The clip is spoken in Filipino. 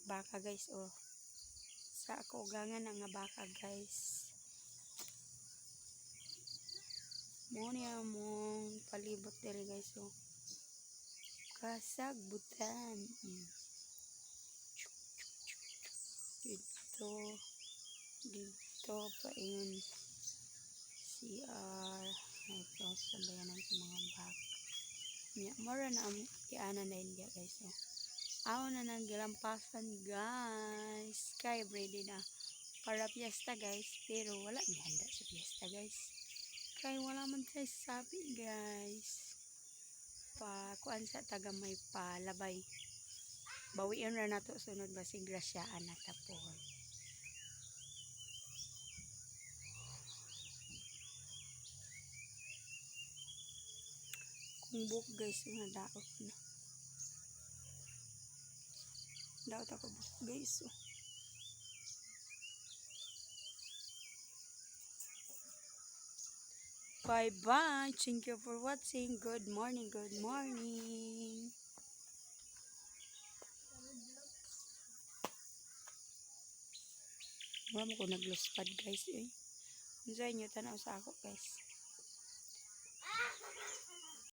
baka guys oh. Sa ako gangan nga baka guys. Mo niya mong palibot diri guys oh. Kasagbutan. Dito pa yun. CR. Ito sabayanan sa mga baka. Mura na ang iaanan na India guys oh. Ako na naglampasan guys. Kaya ready na para fiesta guys. Pero wala may handa sa fiesta guys. Kaya wala man tayo sabi guys. Kuan sa taga may palabay. Bawiin na nato sunod basig grasyaan na tapon. Kung book guys yung nadaot na. Daot ako guys oh. Bye bye. Thank you for watching. Good morning. Good morning. Wala mo ko nagluspad guys eh. Enjoy nyo tanaw sa ako guys.